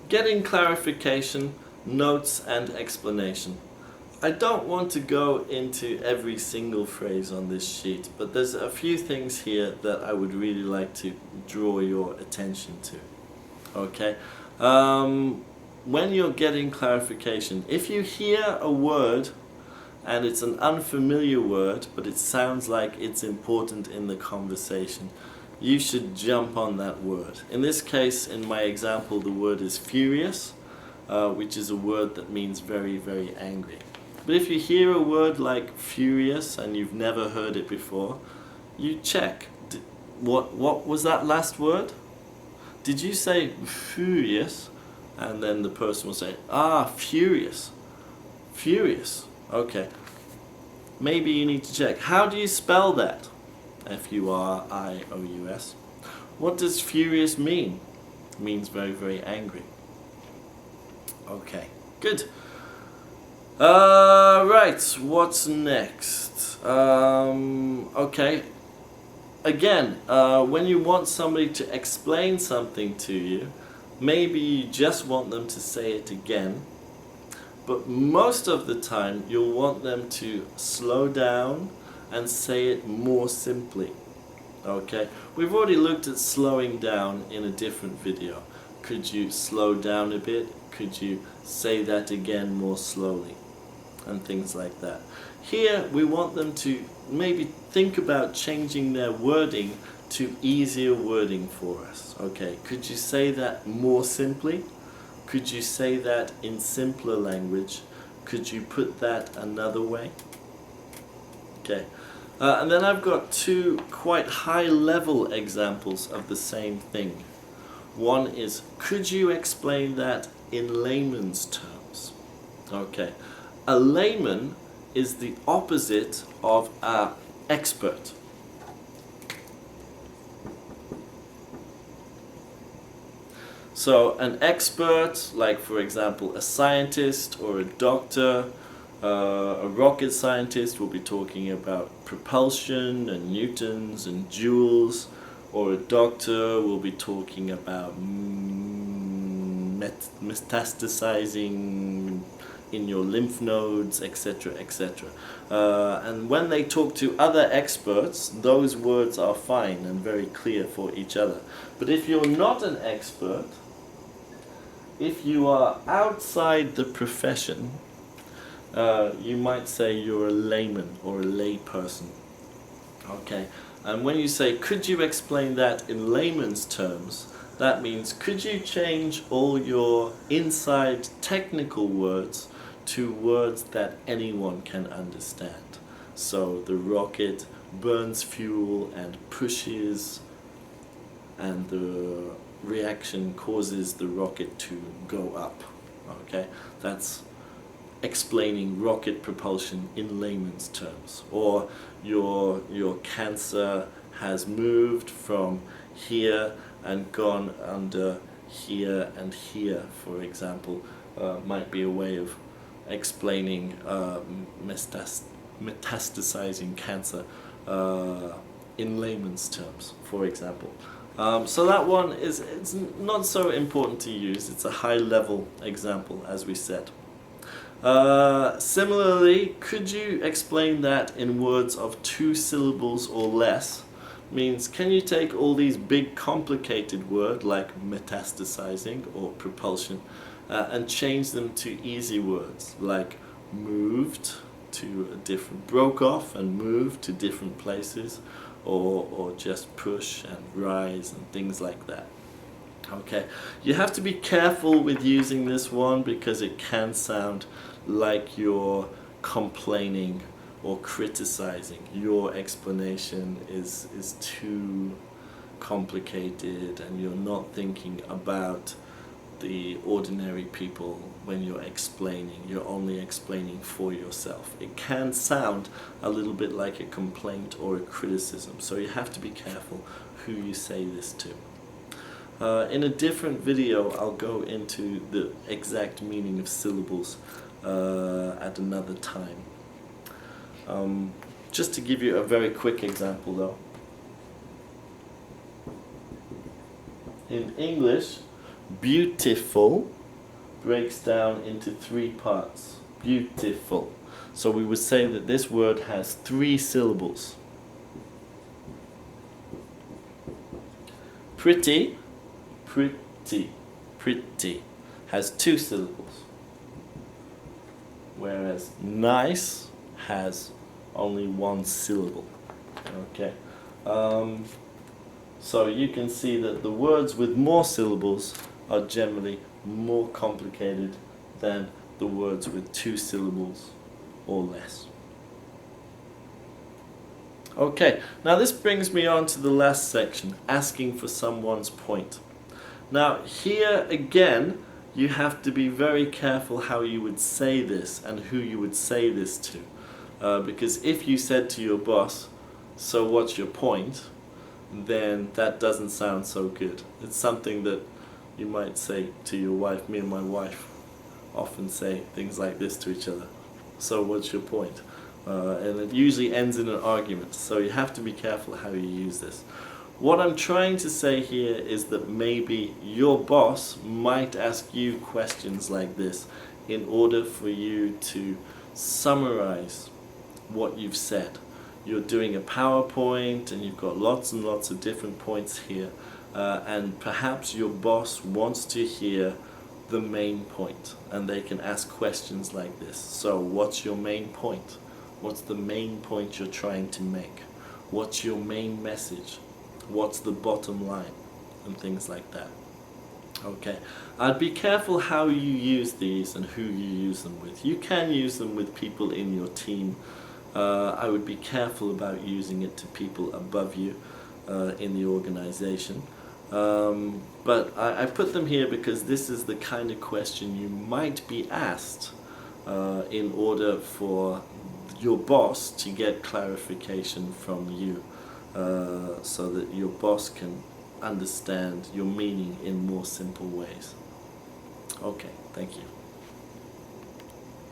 getting clarification, notes and explanation. I don't want to go into every single phrase on this sheet, but there's a few things here that I would really like to draw your attention to. Okay? When you're getting clarification, if you hear a word and it's an unfamiliar word, but it sounds like it's important in the conversation, you should jump on that word. In this case, in my example, the word is furious, which is a word that means very, very angry. But if you hear a word like furious and you've never heard it before, you check. What was that last word? Did you say furious? And then the person will say, furious. Furious. Okay. Maybe you need to check. How do you spell that? F-U-R-I-O-U-S. What does furious mean? It means very, very angry. Okay, good. Right, what's next? Okay. Again, when you want somebody to explain something to you, maybe you just want them to say it again, but most of the time you'll want them to slow down and say it more simply. Okay, we've already looked at slowing down in a different video. Could you slow down a bit? Could you say that again more slowly? And things like that. Here we want them to maybe think about changing their wording to easier wording for us. Okay, could you say that more simply? Could you say that in simpler language? Could you put that another way? Okay, and then I've got two quite high-level examples of the same thing. One is, could you explain that in layman's terms? Okay, a layman is the opposite of an expert. So an expert, like for example a scientist or a doctor, a rocket scientist will be talking about propulsion and newtons and joules, or a doctor will be talking about metastasizing in your lymph nodes, etc., etc. And when they talk to other experts, those words are fine and very clear for each other. But if you're not an expert, if you are outside the profession, you might say you're a layman or a lay person. Okay, and when you say, could you explain that in layman's terms, that means, could you change all your inside technical words to words that anyone can understand? So the rocket burns fuel and pushes, and the reaction causes the rocket to go up. Okay, that's explaining rocket propulsion in layman's terms. Or your cancer has moved from here and gone under here and here, for example, might be a way of explaining metastasizing cancer in layman's terms, for example. So that one it's not so important to use. It's a high-level example, as we said. Similarly, could you explain that in words of 2 syllables or less? Means, can you take all these big complicated words like metastasizing or propulsion and change them to easy words like moved to a different, broke off and moved to different places, or just push and rise and things like that. Okay, you have to be careful with using this one because it can sound like you're complaining or criticizing. Your explanation is too complicated and you're not thinking about the ordinary people when you're explaining. You're only explaining for yourself. It can sound a little bit like a complaint or a criticism, so you have to be careful who you say this to. In a different video I'll go into the exact meaning of syllables at another time. Just to give you a very quick example though. In English, beautiful breaks down into 3 parts. Beautiful. So we would say that this word has 3 syllables. Pretty, pretty, pretty has 2 syllables. Whereas nice has only 1 syllable. Okay. So you can see that the words with more syllables are generally more complicated than the words with 2 syllables or less. Okay, now this brings me on to the last section, asking for someone's point. Now here again, you have to be very careful how you would say this and who you would say this to. Because if you said to your boss, "So what's your point?" then that doesn't sound so good. It's something that you might say to your wife. Me and my wife often say things like this to each other. "So what's your point?" And it usually ends in an argument, so you have to be careful how you use this. What I'm trying to say here is that maybe your boss might ask you questions like this in order for you to summarize what you've said. You're doing a PowerPoint and you've got lots and lots of different points here, and perhaps your boss wants to hear the main point, and they can ask questions like this. "So what's your main point? What's the main point you're trying to make? What's your main message? What's the bottom line?" and things like that. Okay, I'd be careful how you use these and who you use them with. You can use them with people in your team. I would be careful about using it to people above you in the organization. But I put them here because this is the kind of question you might be asked in order for your boss to get clarification from you, so that your boss can understand your meaning in more simple ways. Okay, thank you.